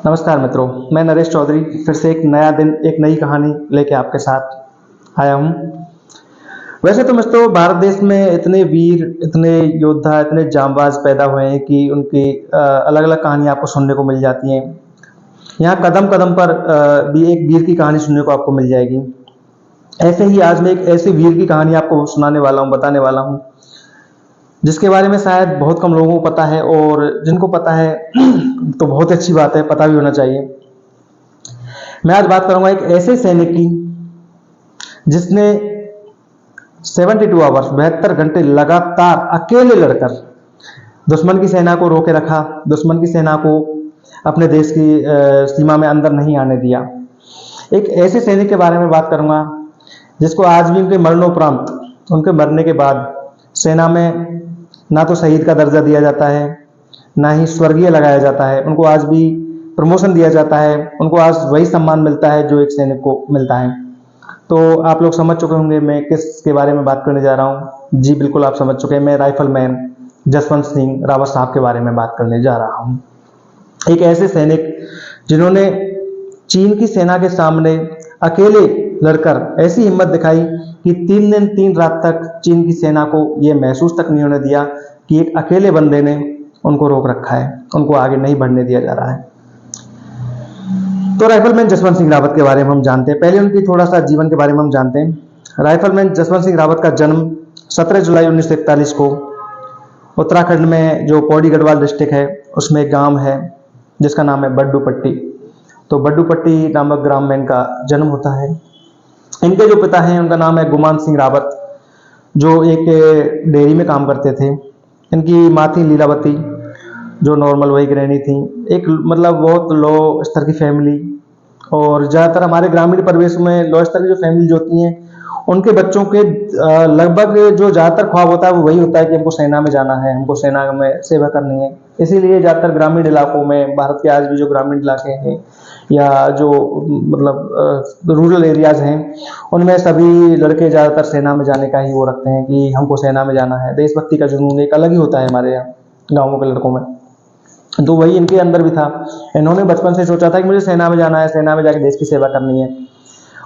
नमस्कार मित्रों, मैं नरेश चौधरी फिर से एक नया दिन, एक नई कहानी लेके आपके साथ आया हूँ। वैसे तो मित्रों, भारत देश में इतने वीर, इतने योद्धा, इतने जांबाज पैदा हुए हैं कि उनकी अलग-अलग कहानी आपको सुनने को मिल जाती हैं। यहाँ कदम-कदम पर भी एक वीर की कहानी सुनने को आपको मिल जाएगी। ऐसे ही आज मैं एक ऐसे वीर की कहानी आपको सुनाने वाला हूँ, बताने वाला हूँ, जिसके बारे में शायद बहुत कम लोगों को पता है, और जिनको पता है तो बहुत अच्छी बात है, पता भी होना चाहिए। मैं आज बात करूंगा एक ऐसे सैनिक की जिसने 72 आवर्स 72 घंटे लगातार अकेले लड़कर दुश्मन की सेना को रोके रखा, दुश्मन की सेना को अपने देश की सीमा में अंदर नहीं आने दिया। एक ऐसे सैनिक के बारे में बात करूंगा जिसको आज भी उनके मरणोपरांत, उनके मरने के बाद सेना में ना तो शहीद का दर्जा दिया जाता है, ना ही स्वर्गीय लगाया जाता है। उनको आज भी प्रमोशन दिया जाता है, उनको आज वही सम्मान मिलता है जो एक सैनिक को मिलता है। तो आप लोग समझ चुके होंगे मैं किसके बारे में बात करने जा रहा हूँ। जी बिल्कुल, आप समझ चुके हैं, मैं राइफलमैन जसवंत सिंह रावत साहब के बारे में बात करने जा रहा हूँ। एक ऐसे सैनिक जिन्होंने चीन की सेना के सामने अकेले लड़कर ऐसी हिम्मत दिखाई कि 3 दिन 3 रात तक चीन की सेना को यह महसूस तक नहीं होने दिया कि एक अकेले बंदे ने उनको रोक रखा है, उनको आगे नहीं बढ़ने दिया जा रहा है। तो राइफलमैन जसवंत सिंह रावत के बारे में हम जानते हैं। पहले उनकी थोड़ा सा जीवन के बारे में हम जानते हैं। राइफलमैन जसवंत सिंह रावत का जन्म 17 जुलाई 1941 को उत्तराखंड में जो पौड़ी गढ़वाल डिस्ट्रिक्ट है उसमें एक गांव है जिसका नाम है बड्डूपट्टी। तो बड्डूपट्टी नामक ग्राम में इनका जन्म होता है। इनके जो पिता हैं उनका नाम है गुमान सिंह रावत, जो एक डेयरी में काम करते थे। इनकी माँ थी लीलावती, जो नॉर्मल वही गृहिणी थी। एक मतलब बहुत लो स्तर की फैमिली, और ज़्यादातर हमारे ग्रामीण परिवेश में लो स्तर की जो फैमिली होती हैं उनके बच्चों के लगभग जो ज़्यादातर ख्वाब होता है वो वही होता है कि हमको सेना में जाना है, हमको सेना में सेवा करनी है। इसीलिए ज़्यादातर ग्रामीण इलाकों में, भारत के आज भी जो ग्रामीण इलाके हैं या जो मतलब रूरल एरियाज हैं, उनमें सभी लड़के ज़्यादातर सेना में जाने का ही वो रखते हैं कि हमको सेना में जाना है। देशभक्ति का जुनून एक अलग ही होता है हमारे यहाँ गाँवों के लड़कों में। तो वही इनके अंदर भी था। इन्होंने बचपन से सोचा था कि मुझे सेना में जाना है, सेना में जाकर देश की सेवा करनी है।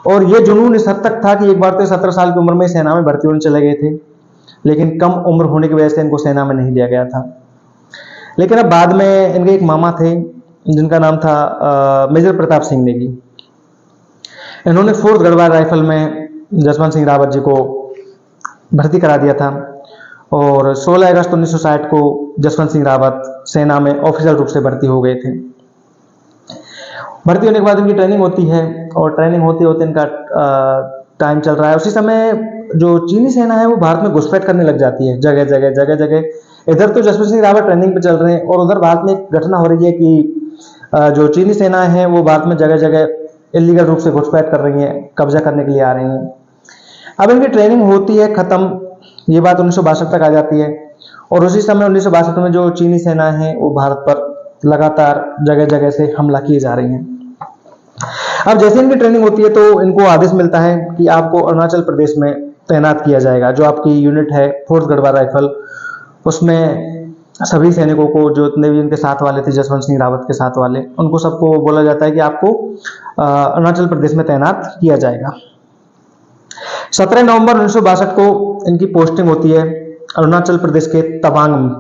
और ये जुनून इस हद तक था कि एक बार तो 17 साल की उम्र में सेना में भर्ती होने चले गए थे, लेकिन कम उम्र होने की वजह से इनको सेना में नहीं लिया गया था। लेकिन अब बाद में इनके एक मामा थे जिनका नाम था मेजर प्रताप सिंह नेगी। इन्होंने 4th गढ़वाल राइफल में जसवंत सिंह रावत जी को भर्ती करा दिया था, और 16 अगस्त 1960 को जसवंत सिंह रावत सेना में ऑफिशियल रूप से भर्ती हो गए थे। भर्ती होने के बाद इनकी ट्रेनिंग होती है, और ट्रेनिंग होते होते इनका टाइम चल रहा है। उसी समय जो चीनी सेना है वो भारत में घुसपैठ करने लग जाती है, जगह जगह जगह जगह। इधर तो जसवंत सिंह रावत ट्रेनिंग पे चल रहे हैं, और उधर भारत में एक घटना हो रही है कि जो चीनी सेना है वो भारत में जगह जगह इलीगल रूप से घुसपैठ कर रही है, कब्जा करने के लिए आ रही हैं। अब इनकी ट्रेनिंग होती है खत्म, ये बात 1962 तक आ जाती है, और उसी समय 1962 में जो चीनी सेना है वो भारत पर लगातार जगह जगह से हमला किए जा रही हैं। अब जैसे इनकी ट्रेनिंग होती है तो इनको आदेश मिलता है कि आपको अरुणाचल प्रदेश में तैनात किया जाएगा। जो आपकी यूनिट है 4th गढ़वाल राइफल, उसमें सभी सैनिकों को, जो इतने भी उनके साथ वाले थे जसवंत सिंह रावत के साथ वाले, उनको सबको बोला जाता है कि आपको अरुणाचल प्रदेश में तैनात किया जाएगा। 17 नवंबर 1962 को इनकी पोस्टिंग होती है अरुणाचल प्रदेश के तवांग में।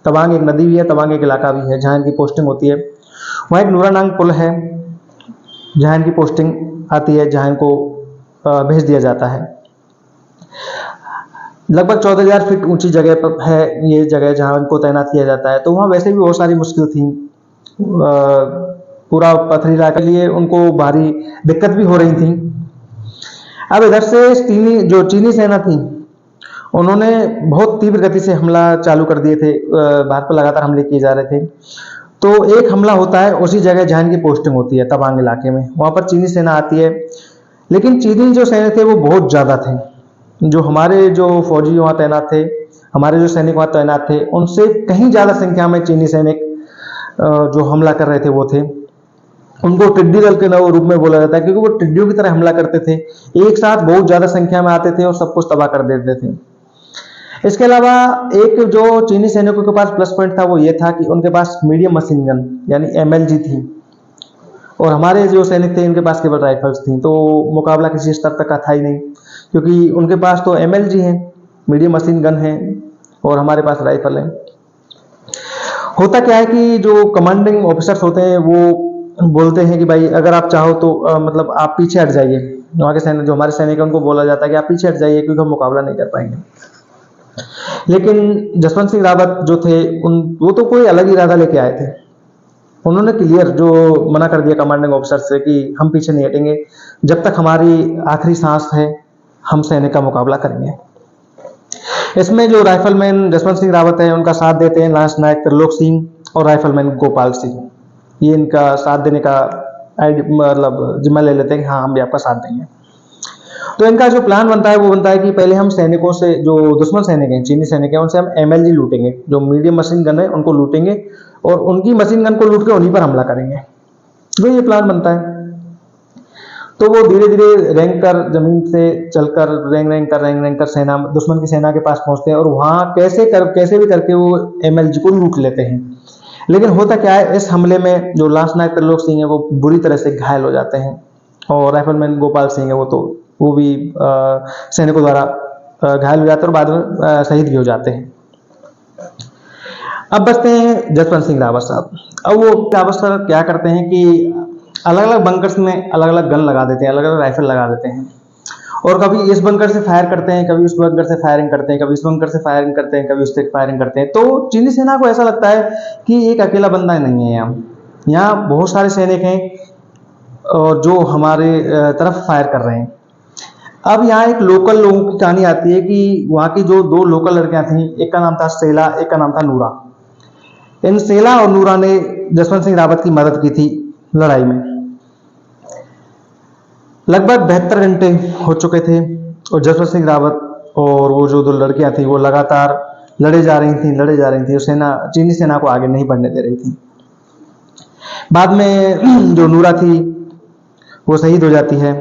तवांग एक नदी भी है, तवांग एक इलाका भी है जहाँ इनकी पोस्टिंग होती है। वहाँ एक नूरानांग पुल है जहाँ इनकी पोस्टिंग आती है, जहाँ इनको भेज दिया जाता है। लगभग 14,000 फीट ऊंची जगह पर है ये जगह जहाँ इनको तैनात किया जाता है। तो वहाँ वैसे भी बहुत सारी मुश्किल थी, पूरा पथरीला के लिए उनको भारी दिक्कत भी हो रही थी। अब इधर से चीनी सेना थी, उन्होंने बहुत तीव्र गति से हमला चालू कर दिए थे। भारत पर लगातार हमले किए जा रहे थे। तो एक हमला होता है उसी जगह जहाँ इनकी पोस्टिंग होती है, तवांग इलाके में। वहाँ पर चीनी सेना आती है, लेकिन चीनी जो सैनिक थे वो बहुत ज़्यादा थे। जो हमारे जो फौजी वहाँ तैनात थे, हमारे जो सैनिक वहाँ तैनात थे, उनसे कहीं ज़्यादा संख्या में चीनी सैनिक जो हमला कर रहे थे वो थे। उनको टिड्डी दल के रूप में बोला जाता है, क्योंकि वो टिड्डियों की तरह हमला करते थे, एक साथ बहुत ज़्यादा संख्या में आते थे और सब कुछ तबाह कर देते थे। इसके अलावा एक जो चीनी सैनिकों के पास प्लस पॉइंट था वो ये था कि उनके पास मीडियम मशीन गन यानी MLG थी, और हमारे जो सैनिक थे इनके पास केवल राइफल्स थी, तो मुकाबला किसी स्तर तक का था ही नहीं, क्योंकि उनके पास तो MLG है, मीडियम मशीन गन है, और हमारे पास राइफल है। होता क्या है कि जो कमांडिंग ऑफिसर्स होते हैं वो बोलते हैं कि भाई अगर आप चाहो तो मतलब आप पीछे हट जाइए। वहाँ के सैनिक, जो हमारे सैनिक हैं, उनको बोला जाता है कि आप पीछे हट जाइए क्योंकि हम मुकाबला नहीं कर पाएंगे। लेकिन जसवंत सिंह रावत जो थे वो तो कोई अलग इरादा लेके आए थे। उन्होंने क्लियर जो मना कर दिया कमांडिंग ऑफिसर से कि हम पीछे नहीं हटेंगे, जब तक हमारी आखिरी सांस है हम सैनिक का मुकाबला करेंगे। इसमें जो राइफलमैन जसवंत सिंह रावत है उनका साथ देते हैं लांस नायक त्रिलोक सिंह और राइफलमैन गोपाल सिंह। ये इनका साथ देने का मतलब जिम्मा ले लेते हैं कि हाँ हम भी आपका साथ देंगे। तो इनका जो प्लान बनता है वो बनता है कि पहले हम सैनिकों से, जो दुश्मन सैनिक हैं, चीनी सैनिक हैं, उनसे हम MLG लूटेंगे, जो मीडियम मशीन गन है उनको लूटेंगे और उनकी मशीन गन को लूट के उन्हीं पर हमला करेंगे। तो ये प्लान बनता है। तो वो धीरे धीरे रैंक कर, जमीन से चलकर रैंक कर सेना, दुश्मन की सेना के पास पहुंचते हैं और वहां कैसे भी करके वो MLG को लूट लेते हैं। लेकिन होता क्या है, इस हमले में जो लांस नायक त्रिलोक सिंह है वो बुरी तरह से घायल हो जाते हैं, और राइफलमैन गोपाल सिंह है वो भी सैनिकों द्वारा घायल हो जाते हैं और बाद में शहीद भी हो जाते हैं। अब बचते हैं जसवंत सिंह रावत साहब। अब वो रावत साहब क्या करते हैं कि अलग अलग बंकर्स में अलग अलग गन लगा देते हैं, अलग अलग राइफल लगा देते हैं, और कभी इस बंकर से फायर करते हैं, कभी उस बंकर से फायरिंग करते हैं, कभी इस बंकर से फायरिंग करते हैं, कभी उस से फायरिंग करते हैं। तो चीनी सेना को ऐसा लगता है कि एक अकेला बंदा नहीं है, यहाँ बहुत सारे सैनिक हैं और जो हमारे तरफ फायर कर रहे हैं। अब यहाँ एक लोकल लोगों की कहानी आती है कि वहाँ की जो दो लोकल लड़कियां थीं, एक का नाम था सेला, एक का नाम था नूरा। इन सेला और नूरा ने जसवंत सिंह रावत की मदद की थी लड़ाई में। लगभग 72 घंटे हो चुके थे और जसवंत सिंह रावत और वो जो दो लड़कियां थी वो लगातार लड़े जा रही थी, और चीनी सेना को आगे नहीं बढ़ने दे रही थी। बाद में जो नूरा थी वो शहीद हो जाती है,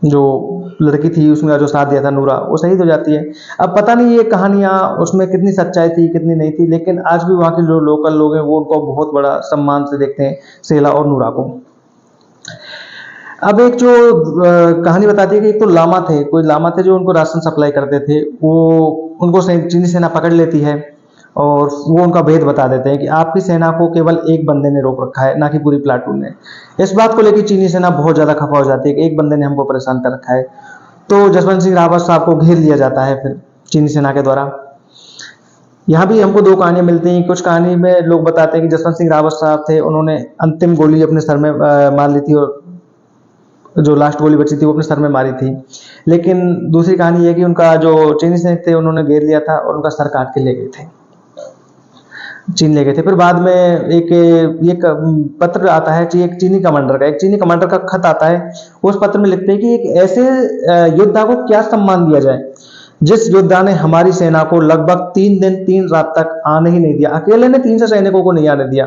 जो लड़की थी उसने जो साथ दिया था नूरा, वो शहीद हो जाती है। अब पता नहीं ये कहानियां उसमें कितनी सच्चाई थी कितनी नहीं थी, लेकिन आज भी वहाँ के जो लोकल लोग हैं वो उनको बहुत बड़ा सम्मान से देखते हैं, सेला और नूरा को। अब एक जो कहानी बताती है कि एक तो कोई लामा थे जो उनको राशन सप्लाई करते थे, वो उनको चीनी सेना पकड़ लेती है और वो उनका भेद बता देते हैं कि आपकी सेना को केवल एक बंदे ने रोक रखा है, ना कि पूरी प्लाटून ने। इस बात को लेकर चीनी सेना बहुत ज्यादा खफा हो जाती है कि एक बंदे ने हमको परेशान कर रखा है। तो जसवंत सिंह रावत साहब को घेर लिया जाता है फिर चीनी सेना के द्वारा। यहाँ भी हमको दो कहानियां मिलती हैं। कुछ कहानी में लोग बताते हैं कि जसवंत सिंह रावत साहब थे, उन्होंने अंतिम गोली अपने सर में मार ली थी और जो लास्ट गोली बची थी वो अपने सर में मारी थी। लेकिन दूसरी कहानी ये कि उनका जो चीनी सैनिक थे उन्होंने घेर लिया था और उनका सर काट के ले गए थे, चीन ले गए थे। फिर बाद में एक पत्र आता है, एक चीनी कमांडर का खत आता है। उस पत्र में लिखते हैं कि एक ऐसे योद्धा को क्या सम्मान दिया जाए जिस योद्धा ने हमारी सेना को लगभग 3 दिन 3 रात तक आने ही नहीं दिया। अकेले ने 300 सैनिकों को नहीं आने दिया,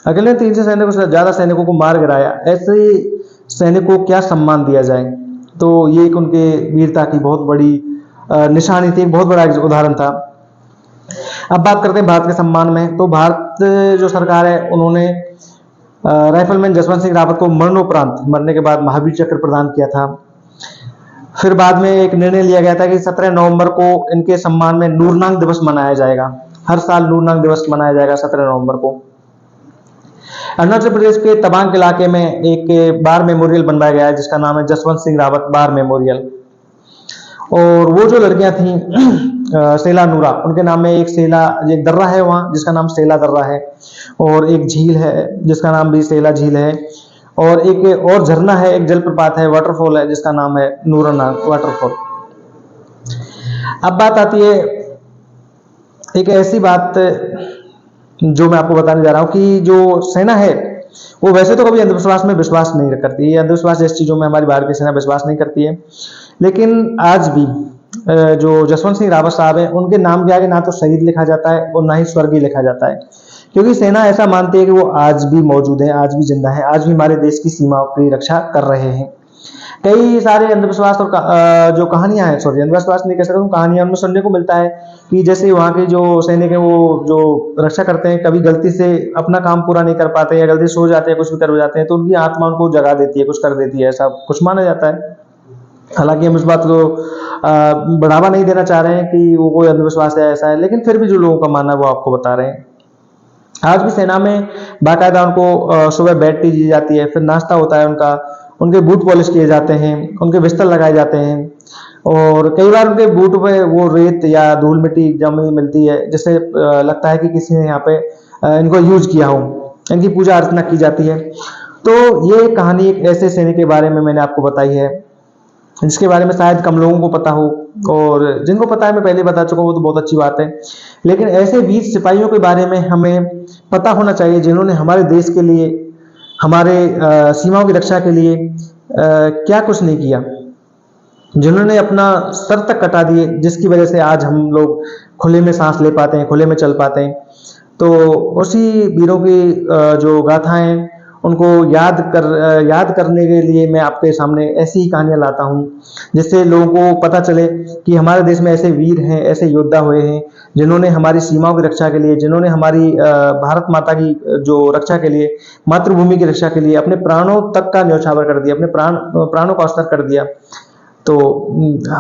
अकेले ने 300 सैनिकों से ज्यादा सैनिकों को मार गिराया। ऐसे सैनिक को क्या सम्मान दिया जाए। तो ये एक उनके वीरता की बहुत बड़ी निशानी थी, एक बहुत बड़ा उदाहरण था। अब बात करते हैं भारत के सम्मान में। तो भारत जो सरकार है उन्होंने राइफलमैन जसवंत सिंह रावत को मरणोपरांत, मरने के बाद महावीर चक्र प्रदान किया था। फिर बाद में एक निर्णय लिया गया था कि 17 नवंबर को इनके सम्मान में नूरनांग दिवस मनाया जाएगा। हर साल नूरनांग दिवस मनाया जाएगा 17 नवंबर को। अरुणाचल प्रदेश के तवांग इलाके में एक बार मेमोरियल बनवाया गया है जिसका नाम है जसवंत सिंह रावत बार मेमोरियल। और वो जो लड़कियां थी सेला नूरा, उनके नाम में एक दर्रा है वहाँ जिसका नाम सेला दर्रा है, और एक झील है जिसका नाम भी सेला झील है, और एक और झरना है, एक जलप्रपात है, वाटरफॉल है जिसका नाम है नूरनांग वाटरफॉल। अब बात आती है एक ऐसी बात जो मैं आपको बताने जा रहा हूँ कि जो सेना है वो वैसे तो कभी अंधविश्वास में विश्वास नहीं करती है, अंधविश्वास जैसी चीजों में हमारी भारतीय सेना विश्वास नहीं करती है। लेकिन आज भी जो जसवंत सिंह रावत साहब हैं उनके नाम के आगे ना तो शहीद लिखा जाता है और ना ही स्वर्गीय लिखा जाता है, क्योंकि सेना ऐसा मानती है कि वो आज भी मौजूद है, आज भी जिंदा है, आज भी हमारे देश की सीमाओं की रक्षा कर रहे हैं। कई सारे अंधविश्वास और जो कहानियां हैं, सॉरी अंधविश्वास नहीं कह सकता हूँ, कहानियां उनमें सुनने को मिलता है कि जैसे वहाँ के जो सैनिक है वो जो रक्षा करते हैं, कभी गलती से अपना काम पूरा नहीं कर पाते या गलती से सो जाते हैं, कुछ भी कर जाते हैं, तो उनकी आत्मा उनको जगा देती है, कुछ कर देती है, ऐसा कुछ माना जाता है। हालांकि हम इस बात को बढ़ावा नहीं देना चाह रहे हैं कि वो कोई अंधविश्वास है ऐसा है, लेकिन फिर भी जो लोगों का मानना है वो आपको बता रहे हैं। आज भी सेना में बाकायदा उनको सुबह बेड टी दी जाती है, फिर नाश्ता होता है उनका, उनके बूट पॉलिश किए जाते हैं, उनके बिस्तर लगाए जाते हैं, और कई बार उनके बूट पे वो रेत या धूल मिट्टी जमी मिलती है, जिससे लगता है कि किसी ने यहाँ पे इनको यूज किया हो, इनकी पूजा अर्चना की जाती है। तो ये कहानी एक ऐसे सैनिक के बारे में मैंने आपको बताई है जिसके बारे में शायद कम लोगों को पता हो, और जिनको पता है मैं पहले बता चुका हूँ, वो तो बहुत अच्छी बात है। लेकिन ऐसे वीर सिपाहियों के बारे में हमें पता होना चाहिए जिन्होंने हमारे देश के लिए, हमारे सीमाओं की रक्षा के लिए क्या कुछ नहीं किया, जिन्होंने अपना सर तक कटा दिए, जिसकी वजह से आज हम लोग खुले में सांस ले पाते हैं, खुले में चल पाते हैं। तो उसी वीरों की जो गाथाएं, उनको याद करने के लिए मैं आपके सामने ऐसी ही कहानियां लाता हूं, जिससे लोगों को पता चले कि हमारे देश में ऐसे वीर हैं, ऐसे योद्धा हुए हैं, जिन्होंने हमारी सीमाओं की रक्षा के लिए, जिन्होंने हमारी भारत माता की जो रक्षा के लिए, मातृभूमि की रक्षा के लिए अपने प्राणों तक का न्यौछावर कर दिया, अपने प्राणों का अवसर कर दिया। तो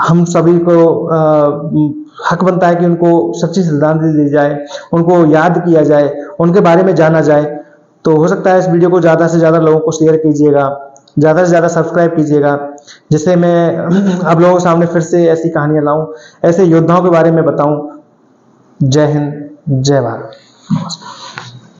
हम सभी को हक बनता है कि उनको सच्ची श्रद्धांजलि दी जाए, उनको याद किया जाए, उनके बारे में जाना जाए। तो हो सकता है इस वीडियो को ज़्यादा से ज़्यादा लोगों को शेयर कीजिएगा, ज़्यादा से ज़्यादा सब्सक्राइब कीजिएगा, जिससे मैं आप लोगों के सामने फिर से ऐसी कहानियां लाऊं, ऐसे योद्धाओं के बारे में बताऊं। जय हिंद, जय भारत।